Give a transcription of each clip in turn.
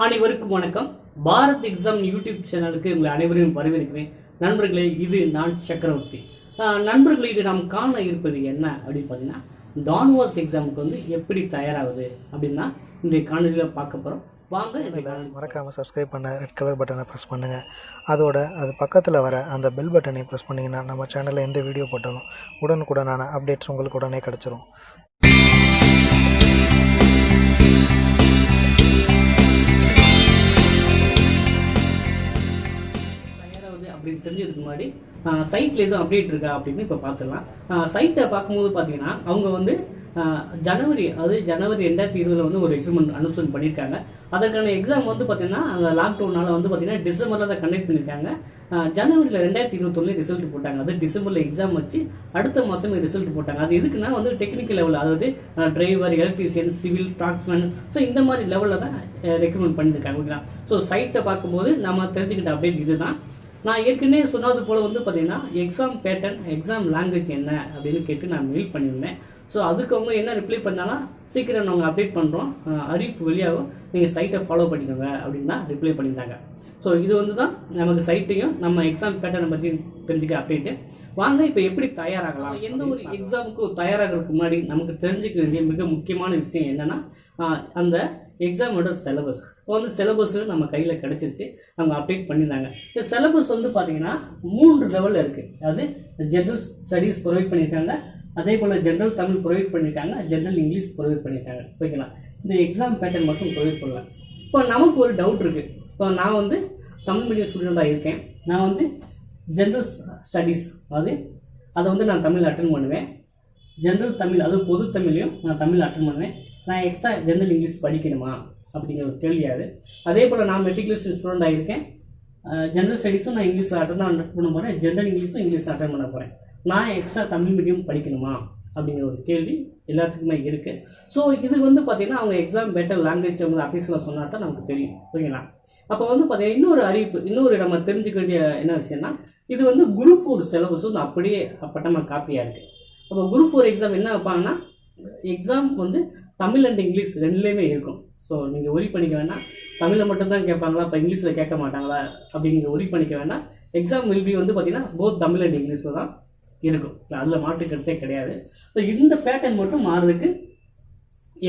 அனைவருக்கும் வணக்கம். Bharat exam YouTube சேனலுக்கு உங்களை அனைவரையும் வரவேற்கிறேன். நண்பர்களே, இது நான் சக்கரவர்த்தி. நண்பர்களே, இது நாம் காண இருப்பது என்ன அப்படின்னு பார்த்தீங்கன்னா, TAnuvas எக்ஸாமுக்கு வந்து எப்படி தயாராகுது அப்படின்னா இன்றைய காணொலியில் பார்க்க போகிறோம். வாங்க. மறக்காமல் சப்ஸ்கிரைப் பண்ண ரெட் கலர் பட்டனை ப்ரெஸ் பண்ணுங்கள். அதோட அது பக்கத்தில் வர அந்த பெல் பட்டனை ப்ரெஸ் பண்ணிங்கன்னா நம்ம சேனலில் எந்த வீடியோ போட்டாலும் உடனுக்குடனான அப்டேட்ஸ் உங்களுக்கு உடனே கிடச்சிரும். அப்படின்னு தெரிஞ்சதுக்கு முன்னாடி சைட்டில் எதுவும் அப்டேட் இருக்கா அப்படின்னு இப்போ பார்த்துக்கலாம். சைட்டை பார்க்கும்போது பார்த்தீங்கன்னா அவங்க வந்து ஜனவரி 2020 வந்து ஒரு ரெக்ரூட்மெண்ட் அனௌன்ஸ்மெண்ட் பண்ணியிருக்காங்க. அதற்கான எக்ஸாம் வந்து பார்த்தீங்கன்னா அந்த லாக்டவுனால வந்து பார்த்தீங்கன்னா டிசம்பரில் தான் கண்டக்ட் பண்ணியிருக்காங்க. ஜனவரியில் 2021 ரிசல்ட் போட்டாங்க. அது டிசம்பரில் எக்ஸாம் வச்சு அடுத்த மாதமே ரிசல்ட் போட்டாங்க. அது எதுக்குன்னா வந்து டெக்னிக்கல் லெவல், அதாவது டிரைவர், எலக்ட்ரீஷியன், சிவில், டாக்ஸ்மேன், ஸோ இந்த மாதிரி லெவலில் தான் ரெக்ரூட்மெண்ட் பண்ணியிருக்காங்க. ஓகேங்களா? ஸோ சைட்டை பார்க்கும்போது நம்ம தெரிஞ்சுக்கிட்ட அப்டேட் இதுதான். நான் ஏற்கனவே சொன்னது போல் வந்து பார்த்தீங்கன்னா எக்ஸாம் பேட்டர்ன், எக்ஸாம் லாங்குவேஜ் என்ன அப்படின்னு கேட்டு நான் மெயில் பண்ணியிருந்தேன். ஸோ அதுக்கு அவங்க என்ன ரிப்ளை பண்ணாலும் சீக்கிரம் நாங்கள் அப்டேட் பண்ணுறோம், அறிவிப்பு வெளியாகும், நீங்கள் சைட்டை ஃபாலோ பண்ணிக்கோங்க அப்படின்னு தான் ரிப்ளை பண்ணியிருந்தாங்க. ஸோ இது வந்து தான் நமக்கு சைட்டையும் நம்ம எக்ஸாம் பேட்டர்னை பற்றி தெரிஞ்சுக்க அப்டேட்டு. வாங்க இப்போ எப்படி தயாராகலாம். எந்த ஒரு எக்ஸாமுக்கு தயாராகிறதுக்கு முன்னாடி நமக்கு தெரிஞ்சுக்க வேண்டிய மிக முக்கியமான விஷயம் என்னென்னா அந்த எக்ஸாமோட சிலபஸ். இப்போ வந்து சிலபஸ் நம்ம கையில் கிடச்சிருச்சு, அவங்க அப்டேட் பண்ணியிருந்தாங்க. இந்த சிலபஸ் வந்து பார்த்தீங்கன்னா 3 லெவலில் இருக்குது. அதாவது ஜென்ரல் ஸ்டடீஸ் ப்ரொவைட் பண்ணியிருக்காங்க, அதே போல் ஜென்ரல் தமிழ் ப்ரொவைட் பண்ணியிருக்காங்க, ஜென்ரல் இங்கிலீஷ் ப்ரொவைட் பண்ணியிருக்காங்க. ஓகேங்களா? இந்த எக்ஸாம் பேட்டர்ன் மட்டும் ப்ரொவைட் பண்ணலாம். இப்போ நமக்கு ஒரு டவுட் இருக்குது. இப்போ நான் வந்து தமிழ் மீடியம் ஸ்டூடெண்ட்டாக இருக்கேன். நான் வந்து ஜென்ரல் ஸ்டடீஸ், அதை வந்து நான் தமிழ் அட்டன் பண்ணுவேன். ஜென்ரல் தமிழ், அது பொது தமிழையும் நான் தமிழ் அட்டன் பண்ணுவேன். நான் எக்ஸ்ட்ரா ஜென்ரல் இங்கிலீஷ் படிக்கணுமா அப்படிங்கிற ஒரு கேள்வியாது. அதே போல் நான் மெட்ரிகுலேஷன் ஸ்டூடெண்ட்டாக இருக்கேன். ஜென்ரல் ஸ்டடீஸும் நான் இங்கிலீஷில் அட்டன் பண்ண போகிறேன், ஜென்ரல் இங்கிலீஷும் இங்கிலீஷில் அட்டன் பண்ண போகிறேன். நான் எக்ஸ்ட்ரா தமிழ் மீடியம் படிக்கணுமா அப்படிங்கிற ஒரு கேள்வி எல்லாத்துக்குமே இருக்குது. ஸோ இது வந்து பார்த்தீங்கன்னா அவங்க எக்ஸாம் பெட்டர் லாங்குவேஜ் அவங்க ஆஃபீஸில் சொன்னால் தான் நமக்கு தெரியும். ஓகேங்களா? அப்போ வந்து பார்த்தீங்கன்னா இன்னொரு அறிவிப்பு, இன்னொரு நம்ம தெரிஞ்சுக்க வேண்டிய என்ன விஷயம்னா, இது வந்து குரூப் 4 சிலபஸ் வந்து அப்படியே அப்பட்டமாக காப்பியாக இருக்குது. அப்போ குரூப் 4 எக்ஸாம் என்ன வைப்பாங்கன்னா, எக்ஸாம் வந்து தமிழ் அண்ட் இங்கிலீஷ் ரெண்டுலேயுமே இருக்கும். ஸோ நீங்கள் ஒரி பண்ணிக்க வேண்டாம், தமிழில் மட்டும்தான் கேட்பாங்களா, இப்போ இங்கிலீஷில் கேட்க மாட்டாங்களா அப்படிங்கிற ஒரி பண்ணிக்க வேண்டாம். எக்ஸாம் வில்பி வந்து பார்த்தீங்கன்னா போத் தமிழ் அண்ட் இங்கிலீஷில் தான் இருக்கும். அதில் மாற்று கருத்தே கிடையாது. ஸோ இந்த பேட்டர்ன் மட்டும் மாறுறதுக்கு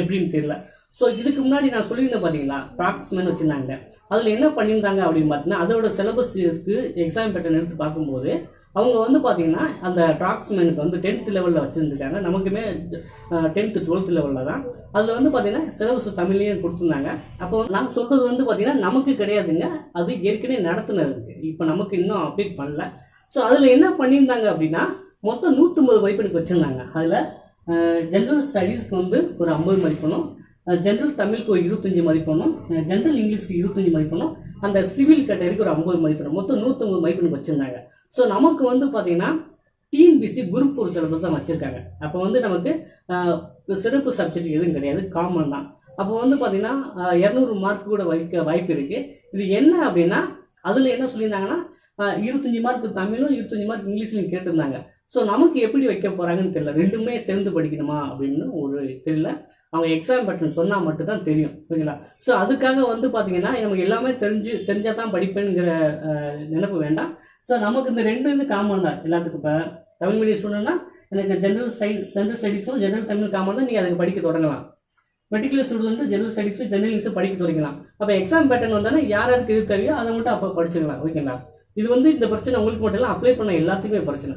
எப்படின்னு தெரியல. ஸோ இதுக்கு முன்னாடி நான் சொல்லியிருந்தேன் பார்த்தீங்களா, டாக்ஸ்மேன் வச்சுருந்தாங்க. அதில் என்ன பண்ணியிருந்தாங்க அப்படின்னு பார்த்தீங்கன்னா, அதோட சிலபஸ் இருக்கு. எக்ஸாம் பேட்டர்ன் எடுத்து பார்க்கும்போது அவங்க வந்து பார்த்தீங்கன்னா அந்த டாக்ஸ்மேனுக்கு வந்து 10th லெவலில் வச்சுருந்துருக்காங்க. நமக்குமே 10th 12th லெவலில் தான். அதில் வந்து பார்த்தீங்கன்னா சிலபஸ் தமிழ்லேயும் கொடுத்துருந்தாங்க. அப்போ நான் சொல்கிறது வந்து பார்த்தீங்கன்னா நமக்கு கிடையாதுங்க, அது ஏற்கனவே நடத்துனதுக்கு. இப்போ நமக்கு இன்னும் அப்டேட் பண்ணல. ஸோ அதில் என்ன பண்ணியிருந்தாங்க அப்படின்னா, மொத்தம் 150 மதிப்பெண்ணுக்கு வச்சுருந்தாங்க. அதில் ஜென்ரல் ஸ்டடீஸ்க்கு வந்து ஒரு 50 மதிப்பெண்ணும், ஜென்ரல் தமிழுக்கு ஒரு 25 மதிப்பெண்ணும், ஜென்ரல் இங்கிலீஷ்க்கு 25 மதிப்பெண்ணும், அந்த சிவில் கேட்டகரிக்கு ஒரு 50 மதிப்பெண்ணும், மொத்தம் 150 மதிப்பெண்ணுக்கு வச்சுருந்தாங்க. ஸோ நமக்கு வந்து பார்த்தீங்கன்னா TNPSC குரூப் 4 சிலபஸ் தான் வச்சுருக்காங்க. அப்போ வந்து நமக்கு சிறப்பு சப்ஜெக்ட் எதுவும் கிடையாது, காமன் தான். அப்போ வந்து பார்த்தீங்கன்னா 200 மார்க் கூட வைக்க வாய்ப்பு இருக்குது. இது என்ன அப்படின்னா, அதில் என்ன சொல்லியிருந்தாங்கன்னா 25 மார்க் தமிழும் 25 மார்க் இங்கிலீஷ்லையும் கேட்டிருந்தாங்க. ஸோ நமக்கு எப்படி வைக்க போகிறாங்கன்னு தெரியல. ரெண்டுமே சேர்ந்து படிக்கணுமா அப்படின்னு ஒரு தெரியல. அவங்க எக்ஸாம் பேட்டர்ன் சொன்னால் மட்டும்தான் தெரியும். ஓகேங்களா? ஸோ அதுக்காக வந்து பார்த்தீங்கன்னா நமக்கு எல்லாமே தெரிஞ்சால் தான் படிப்பேங்கிற நினைப்பு வேண்டாம். ஸோ நமக்கு இந்த ரெண்டு காமன் தான் எல்லாத்துக்கும். இப்போ தமிழ் மீடியம் ஸ்டூடெண்ட்னா எனக்கு ஜென்ரல் ஸ்டடீஸும் ஜென்ரல் தமிழ் காமன் தான், நீங்கள் அதுக்கு படிக்க தொடங்கலாம். மெட்ரிகுலேஷன் ஸ்டூடெண்ட் ஜென்ரல் ஸ்டடீஸும் ஜென்ரல் இங்கிலீஷும் படிக்க தொடங்கலாம். அப்போ எக்ஸாம் பேட்டர்ன் வந்தாலும் யாருக்கு எது தெரியும் அதை மட்டும் அப்போ படிச்சுக்கலாம். ஓகேங்களா? இது வந்து இந்த பிரச்சனை உங்களுக்கு மட்டும் இல்லை, அப்ளை பண்ண எல்லாத்துக்குமே பிரச்சனை.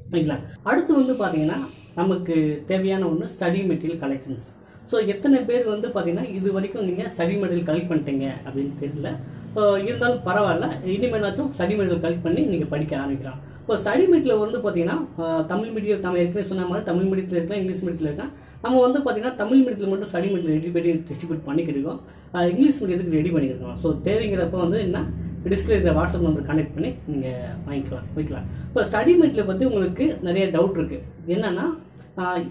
ஓகேங்களா? அடுத்து வந்து பார்த்தீங்கன்னா நமக்கு தேவையான ஒன்று ஸ்டடி மெட்டீரியல் கலெக்ஷன்ஸ். ஸோ எத்தனை பேர் வந்து பார்த்தீங்கன்னா இது வரைக்கும் நீங்கள் ஸ்டடி மெட்டீரியல் கலெக்ட் பண்ணிட்டீங்க அப்படின்னு தெரியல. இருந்தாலும் பரவாயில்ல, இனிமேலாச்சும் ஸ்டடி மெட்டீரியல் கலெக்ட் பண்ணி நீங்கள் படிக்க ஆரம்பிக்கலாம். இப்போ ஸ்டடி மெட்டீரியல் வந்து பார்த்தீங்கன்னா தமிழ் மீடியம், நம்ம ஏற்கனவே சொன்ன மாதிரி தமிழ் மீடியத்தில் இருக்கலாம், இங்கிலீஷ் மீடியத்தில் இருக்கலாம். நம்ம வந்து பார்த்தீங்கன்னா தமிழ் மீடியத்தில் மட்டும் ஸ்டடி மெட்டீரியல் ரெடி பண்ணி டிஸ்ட்ரிபியூட் பண்ணிக்கிருக்கோம், இங்கிலீஷ் மீடியத்துக்கு ரெடி பண்ணிக்கிருக்கோம். ஸோ தேவைங்கிறப்ப வந்து என்ன டிஸ்பிளே இருக்கிற வாட்ஸ்அப் நம்பர் கனெக்ட் பண்ணி நீங்கள் வைக்கலாம். இப்போ ஸ்டடி மெட்டீரியல் பற்றி உங்களுக்கு நிறைய டவுட் இருக்குது. என்னென்னா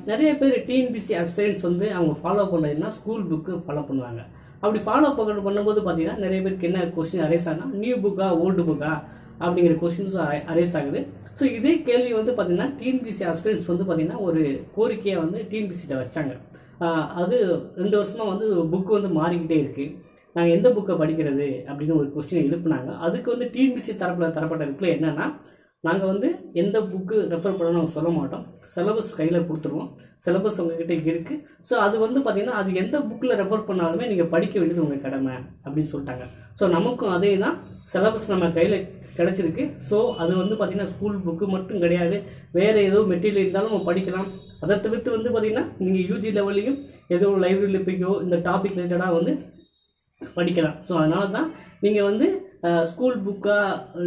நிறைய பேர் TNPSC Aspirants வந்து அவங்க ஃபாலோ பண்ணுறதுன்னா ஸ்கூல் புக்கு ஃபாலோ பண்ணுவாங்க. அப்படி ஃபாலோ பண்ணும்போது பார்த்தீங்கன்னா நிறைய பேருக்கு என்ன கொஸ்டின் அரேஸ் ஆகுனா, நியூ புக்கா ஓல்டு புக்கா அப்படிங்கிற கொஸ்டின்ஸ் அரேஸ் ஆகுது. ஸோ இதே கேள்வி வந்து பார்த்தீங்கன்னா TNPSC Aspirants வந்து பார்த்தீங்கன்னா ஒரு கோரிக்கையை வந்து TNPSC வச்சாங்க. அது 2 வருஷமாக வந்து புக்கு வந்து மாறிக்கிட்டே இருக்குது. நாங்கள் எந்த புக்கை படிக்கிறது அப்படின்னு ஒரு கொஸ்டின் எழுப்புனாங்க. அதுக்கு வந்து டிஎன்பிஎஸ்சி தரப்பட்ட ரிப்ளை என்னன்னா, நாங்கள் வந்து எந்த புக்கு ரெஃபர் பண்ணணும் நாங்கள் சொல்ல மாட்டோம், சிலபஸ் கையில் கொடுத்துருவோம், சிலபஸ் உங்ககிட்ட இருக்குது. ஸோ அது வந்து பார்த்தீங்கன்னா அது எந்த புக்கில் ரெஃபர் பண்ணாலுமே நீங்கள் படிக்க வேண்டியது உங்கள் கடமை அப்படின்னு சொல்லிட்டாங்க. ஸோ நமக்கும் அதே தான், சிலபஸ் நம்ம கையில் கிடச்சிருக்கு. ஸோ அது வந்து பார்த்திங்கன்னா ஸ்கூல் புக்கு மட்டும் கிடையாது, வேறு ஏதோ மெட்டீரியல் இருந்தாலும் நம்ம படிக்கலாம். அதை தவிர்த்து வந்து பார்த்திங்கன்னா நீங்கள் யூஜி லெவல்லையும் ஏதோ லைப்ரரியில் போய்க்கோ இந்த டாபிக் ரிலேட்டடாக வந்து படிக்கலாம். ஸோ அதனால தான் நீங்கள் வந்து ஸ்கூல் புக்கா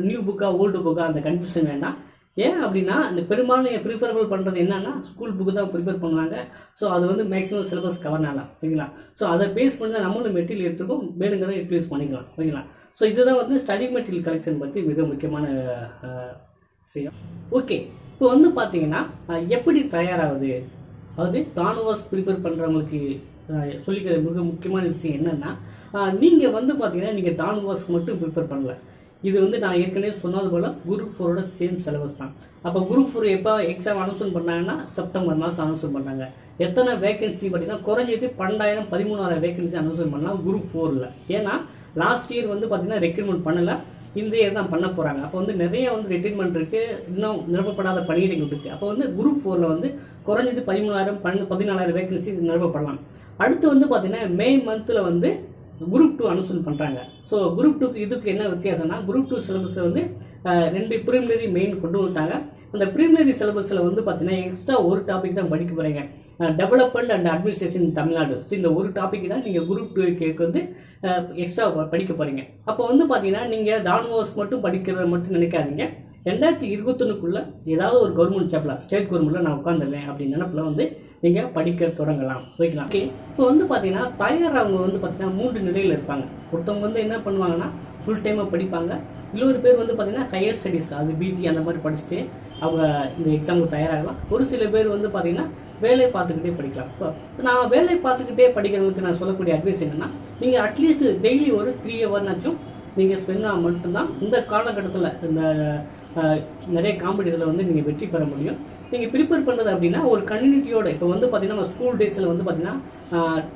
நியூ புக்கா ஓல்டு புக்கா அந்த கன்ஃபியூஷன் வேண்டாம். ஏன் அப்படின்னா இந்த பெரும்பாலும் நீங்கள் ப்ரிஃபரபிள் பண்ணுறது என்னன்னா ஸ்கூல் புக்கு தான் ப்ரிஃபர் பண்ணுவாங்க. ஸோ அது வந்து மேக்ஸிமம் சிலபஸ் கவர் ஆகலாம், ஓகேங்களா. ஸோ அதை பேஸ் பண்ணி நம்மளும் மெட்டீரியல் எடுத்துக்கும், வேணுங்கிறத யூட்டிலைஸ் பண்ணிக்கலாம், ஓகேங்களா. ஸோ இதுதான் வந்து ஸ்டடி மெட்டீரியல் கலெக்ஷன் பற்றி மிக முக்கியமான விஷயம். ஓகே, இப்போ வந்து பார்த்தீங்கன்னா எப்படி தயாராகுது, அதாவது TAnuvas ப்ரிப்பேர் பண்ணுறவங்களுக்கு சொல்லிக்கிற மிக முக்கியமான விஷயம் என்னென்னா, நீங்கள் வந்து பார்த்தீங்கன்னா நீங்கள் TAnuvas மட்டும் ப்ரிப்பேர் பண்ணல. இது வந்து நான் ஏற்கனவே சொன்னது போல் குரூப் 4ஓட சேம் சிலபஸ் தான். அப்போ குரூப் 4 எப்போ எக்ஸாம் அனௌன்ஸ் பண்ணாங்கன்னா செப்டம்பர் மாதம் அனௌன்ஸ் பண்ணாங்க. எத்தனை வேகன்சி பார்த்தீங்கன்னா குறைஞ்சது 12,000 13,000 வேகன்சி அனௌன்ஸ் பண்ணலாம் குரூப் 4ல். ஏன்னா லாஸ்ட் இயர் வந்து பார்த்தீங்கன்னா ரெக்ரூட்மெண்ட் பண்ணலை, இந்த இயர் தான் பண்ண போகிறாங்க. அப்போ வந்து நிறைய வந்து ரெக்ரூட்மெண்ட் இருக்குது, இன்னும் நிரப்பப்படாத பணியிடங்கள் இருக்குது. அப்போ வந்து குரூப் 4ல் வந்து குறைஞ்சது 13,000 14,000 வேகன்சி நிரப்பப்படலாம். அடுத்து வந்து பார்த்தீங்கன்னா மே மந்தில் வந்து குரூப் 2 அனௌன்ஸ் பண்ணுறாங்க. ஸோ குரூப் 2க்கு இதுக்கு என்ன வித்தியாசம்னா, குரூப் 2 சிலபஸை வந்து 2 ப்ரிலிமினரி மெயின் கொண்டு வந்துட்டாங்க. அந்த ப்ரிலிமினரி சிலபஸில் வந்து பார்த்தீங்கன்னா எக்ஸ்ட்ரா ஒரு டாபிக் தான் படிக்க போகிறீங்க, development and administration Tamil Nadu. So இந்த ஒரு டாபிக் தான் நீங்கள் குரூப் 2க்கு வந்து எக்ஸ்ட்ரா படிக்க போகிறீங்க. அப்போ வந்து பார்த்தீங்கன்னா நீங்கள் TAnuvas மட்டும் படிக்கிறத மட்டும் நினைக்காதீங்க. 2021க்குள்ளே ஏதாவது ஒரு கவர்மெண்ட் ஜாப்ல ஸ்டேட் கவர்மெண்ட்டில் நான் உட்காந்துருவேன் அப்படின்னு நினைப்பில் வந்து நீங்கள் படிக்க தொடங்கலாம், ஓகேங்களா. ஓகே, இப்போ வந்து பார்த்தீங்கன்னா தயாராகவங்க வந்து பார்த்தீங்கன்னா 3 நிலையில் இருப்பாங்க. ஒருத்தவங்க வந்து என்ன பண்ணுவாங்கன்னா ஃபுல் டைமாக படிப்பாங்க. இன்னொரு பேர் வந்து பார்த்தீங்கன்னா ஹையர் ஸ்டடீஸ், அது பிஜி அந்த மாதிரி படிச்சுட்டு அவங்க இந்த எக்ஸாமுக்கு தயாராகலாம். ஒரு சில பேர் வந்து பார்த்தீங்கன்னா வேலை பார்த்துக்கிட்டே படிக்கலாம். இப்போ நான் வேலை பார்த்துக்கிட்டே படிக்கிறவங்களுக்கு நான் சொல்லக்கூடிய அட்வைஸ் என்னென்னா, நீங்கள் அட்லீஸ்ட் டெய்லி ஒரு 3 ஹவர்னாச்சும் நீங்கள் ஸ்பெண்ட் பண்ணால் மட்டும்தான் இந்த காலகட்டத்தில் இந்த நிறைய காம்படிஷனில் வந்து நீங்கள் வெற்றி பெற முடியும். நீங்கள் ப்ரிப்பேர் பண்ணுறது அப்படின்னா ஒரு கம்யூனிட்டியோட, இப்போ வந்து பார்த்தீங்கன்னா நம்ம ஸ்கூல் டேஸில் வந்து பார்த்தீங்கன்னா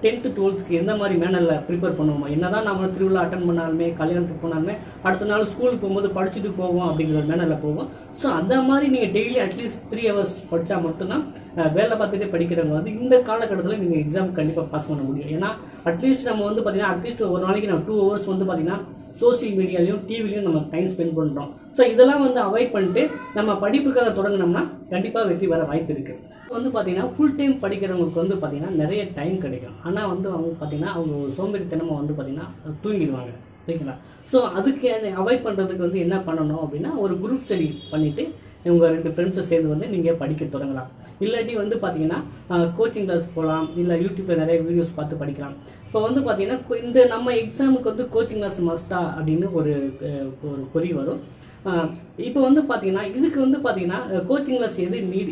10th 12th எந்த மாதிரி மேனரில் ப்ரிப்பேர் பண்ணுவோமோ, என்ன தான் நம்ம திருவிழா அட்டன் பண்ணாலுமே கல்யாணத்துக்கு போனாலுமே அடுத்த நாள் ஸ்கூலுக்கு போகும்போது படிச்சுட்டு போவோம் அப்படிங்கிற ஒரு மேனரில் போவோம். ஸோ அந்த மாதிரி நீங்கள் டெய்லி அட்லீஸ்ட் 3 ஹவர்ஸ் படித்தா மட்டும்தான் வேலை பார்த்துட்டே படிக்கிறவங்க வந்து இந்த காலகட்டத்தில் நீங்கள் எக்ஸாம் கண்டிப்பாக பாஸ் பண்ண முடியும். ஏன்னா அட்லீஸ்ட் நம்ம வந்து பார்த்தீங்கன்னா அட்லீஸ்ட் ஒரு நாளைக்கு நம்ம 2 ஹவர்ஸ் வந்து பார்த்தீங்கன்னா சோசியல் மீடியாலையும் டிவிலையும் நம்ம டைம் ஸ்பெண்ட் பண்ணுறோம். ஸோ இதெல்லாம் வந்து அவாய்ட் பண்ணிட்டு நம்ம படிப்புக்காக தொடங்கினோம்னா கண்டிப்பாக வெற்றி வர வாய்ப்பு இருக்குது. வந்து பார்த்தீங்கன்னா ஃபுல் டைம் படிக்கிறவங்களுக்கு வந்து பார்த்தீங்கன்னா நிறைய டைம் கிடைக்கும். ஆனால் வந்து அவங்க பார்த்தீங்கன்னா அவங்க ஒரு சோம்பேறித்தனமாக வந்து பார்த்தீங்கன்னா தூங்கிடுவாங்க, ஓகேங்களா. ஸோ அதுக்கு அவாய்ட் பண்ணுறதுக்கு வந்து என்ன பண்ணணும் அப்படின்னா ஒரு குரூப் ஸ்டடி பண்ணிவிட்டு உங்கள் 2 ஃப்ரெண்ட்ஸை சேர்ந்து வந்து நீங்கள் படிக்க தொடங்கலாம். இல்லாட்டி வந்து பார்த்தீங்கன்னா கோச்சிங் கிளாஸ் போகலாம், இல்லை யூடியூப்பில் நிறைய வீடியோஸ் பார்த்து படிக்கலாம். இப்போ வந்து பார்த்தீங்கன்னா இந்த நம்ம எக்ஸாமுக்கு வந்து கோச்சிங் கிளாஸ் மஸ்டா அப்படின்னு ஒரு கொரி வரும். இப்போ வந்து பார்த்தீங்கன்னா இதுக்கு வந்து பார்த்தீங்கன்னா கோச்சிங் கிளாஸ்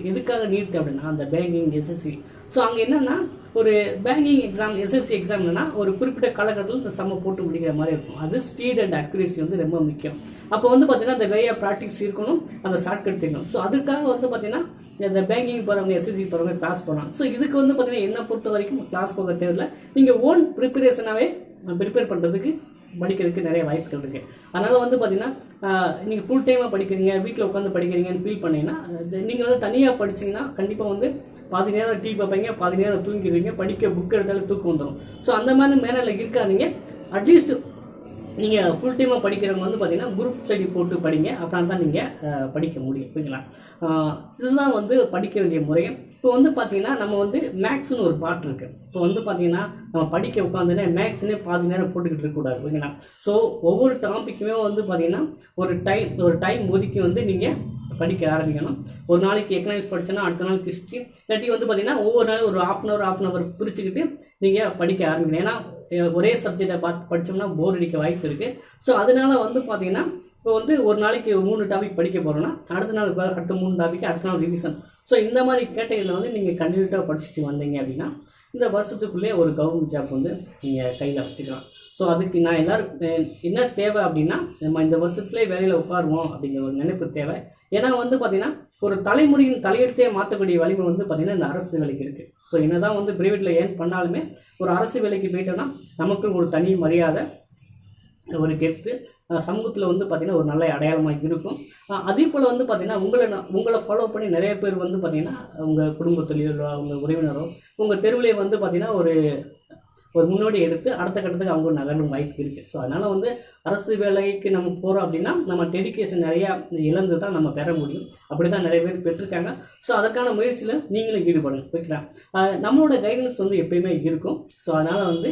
எதுக்காக நீட் அப்படின்னா அந்த பேங்கிங் எஸ்எஸ்சி. ஸோ அங்கே என்னென்னா ஒரு பேங்கிங் எக்ஸாம் எஸ்எஸ்சி எக்ஸாம்னா ஒரு குறிப்பிட்ட காலகட்டத்தில் இந்த சம்ம போட்டு முடிக்கிற மாதிரி இருக்கும். அது ஸ்பீட் அண்ட் அக்யூரேசி வந்து ரொம்ப முக்கியம். அப்போ வந்து பார்த்தீங்கன்னா அந்த வே ஆஃப் ப்ராக்டிஸ் இருக்கணும், அந்த ஷார்ட்கட் தெரியணும். ஸோ அதுக்காக வந்து பார்த்தீங்கன்னா இந்த பேங்கிங் போகிறவங்க எஸ்எஸ்சி போகிறவங்க கிளாஸ் போகலாம். ஸோ இதுக்கு வந்து பார்த்தீங்கன்னா என்னை பொறுத்த வரைக்கும் கிளாஸ் போக தேவையில்லை, நீங்கள் ஓன் ப்ரிப்பரேஷனாகவே ப்ரிப்பேர் பண்ணுறதுக்கு படிக்கிறதுக்கு நிறைய வாய்ப்புகள் இருக்குது. அதனால் வந்து பார்த்தீங்கன்னா நீங்கள் ஃபுல் டைமாக படிக்கிறீங்க, வீட்டில் உட்காந்து படிக்கிறீங்கன்னு ஃபீல் பண்ணீங்கன்னா நீங்கள் வந்து தனியாக படிச்சிங்கன்னா கண்டிப்பாக வந்து பாதி நேரம் டிவி பார்ப்பீங்க, பாதி நேரம் தூங்கிடுவீங்க, படிக்க புக் எடுத்தாலும் தூக்கம் வந்துடும். ஸோ அந்த மாதிரி மேனரில் இருக்காதீங்க. அட்லீஸ்ட் நீங்கள் ஃபுல் டைமாக படிக்கிறவங்க வந்து பார்த்தீங்கன்னா குரூப் ஸ்டடி போட்டு படிங்க, அப்படின்னா தான் நீங்கள் படிக்க முடியும், ஓகேங்களா. இதுதான் வந்து படிக்க வேண்டிய முறை. இப்போ வந்து பார்த்தீங்கன்னா நம்ம வந்து மேக்ஸ்னு ஒரு பார்ட் இருக்குது. இப்போ வந்து பார்த்தீங்கன்னா நம்ம படிக்க உட்காந்துனே மேக்ஸ்னே பாதி நேரம் போட்டுக்கிட்டு இருக்கக்கூடாது, ஓகேங்களா. ஸோ ஒவ்வொரு டாப்பிக்குமே வந்து பார்த்தீங்கன்னா ஒரு டைம் ஒதுக்கி வந்து நீங்கள் படிக்க ஆரம்பிக்கணும். ஒரு நாளைக்கு எக்கனாமிக்ஸ் படிச்சோன்னா அடுத்த நாள் ஹிஸ்ட்ரி, இல்லாட்டி வந்து பார்த்தீங்கன்னா ஒவ்வொரு நாளும் ஒரு half அன் ஹவர் பிரிச்சுக்கிட்டு நீங்கள் படிக்க ஆரம்பிக்கணும். ஏன்னா ஒரே சப்ஜெக்டை பார்த்து படித்தோம்னா போர் அடிக்க வாய்ப்பு இருக்குது. ஸோ அதனால வந்து பார்த்தீங்கன்னா இப்போ வந்து ஒரு நாளைக்கு 3 டாபிக் படிக்க போகிறோன்னா அடுத்த நாள் அடுத்த 3 டாபிக் அடுத்த நாள் ரிவிஷன். ஸோ இந்த மாதிரி கேட்டகரியில் வந்து நீங்கள் கண்டினியூட்டாக படிச்சுட்டு வந்தீங்க அப்படின்னா இந்த வருஷத்துக்குள்ளே ஒரு கவர்மெண்ட் ஜாப் வந்து நீங்கள் கையில் வச்சுக்கலாம். ஸோ அதுக்கு நான் எல்லோரும் என்ன தேவை அப்படின்னா நம்ம இந்த வருஷத்துலேயே வேலையில் உட்காருவோம் அப்படிங்கிற ஒரு நினைப்பு தேவை. ஏன்னா வந்து பார்த்திங்கன்னா ஒரு தலைமுறையின் தலையெழுத்தே மாற்றக்கூடிய வலிமை வந்து பார்த்திங்கன்னா இந்த அரசு வேலைக்கு இருக்குது. ஸோ என்ன தான் வந்து ப்ரைவேட்டில் ஏன் பண்ணாலுமே ஒரு அரசு வேலைக்கு போயிட்டோன்னா நமக்கு ஒரு தனி மரியாதை, ஒரு கெத்து சமூகத்தில் வந்து பார்த்திங்கன்னா ஒரு நல்ல அடையாளமாக இருக்கும். அதே போல் வந்து பார்த்திங்கன்னா உங்களை ஃபாலோ பண்ணி நிறைய பேர் வந்து பார்த்திங்கன்னா உங்கள் குடும்பத்திலேயோ உங்கள் உறவினரோ உங்கள் தெருவிலே வந்து பார்த்திங்கன்னா ஒரு முன்னோடி எடுத்து அடுத்த கட்டத்துக்கு அவங்க நகரும் வாய்ப்பு இருக்குது. ஸோ அதனால் வந்து அரசு வேலைக்கு நம்ம போகிறோம் அப்படின்னா நம்ம டெடிக்கேஷன் நிறையா இழந்து தான் நம்ம பெற முடியும். அப்படி தான் நிறைய பேர் பெற்றிருக்காங்க. ஸோ அதற்கான முயற்சியில் நீங்களும் ஈடுபடுங்க. ஓகேங்களா? நம்மளோட கைடன்ஸ் வந்து எப்பயுமே இருக்கும். ஸோ அதனால் வந்து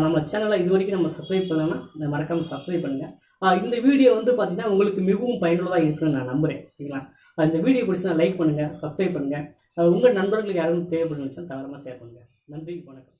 நம்ம சேனலை இது வரைக்கும் நம்ம சப்ஸ்கிரைப் பண்ணலன்னா மறக்காமல் சப்ஸ்கிரைப் பண்ணுங்கள். இந்த வீடியோ வந்து பார்த்திங்கன்னா உங்களுக்கு மிகவும் பயனுள்ளதாக இருக்குன்னு நான் நம்புகிறேன். ஓகேங்களா? இந்த வீடியோ பிடிச்சா லைக் பண்ணுங்கள், சப்ஸ்கிரைப் பண்ணுங்கள். உங்கள் நண்பர்களுக்கு யாரும் தேவைப்படுச்சுன்னா தாராளமாக ஷேர் பண்ணுங்கள். நன்றி, வணக்கம்.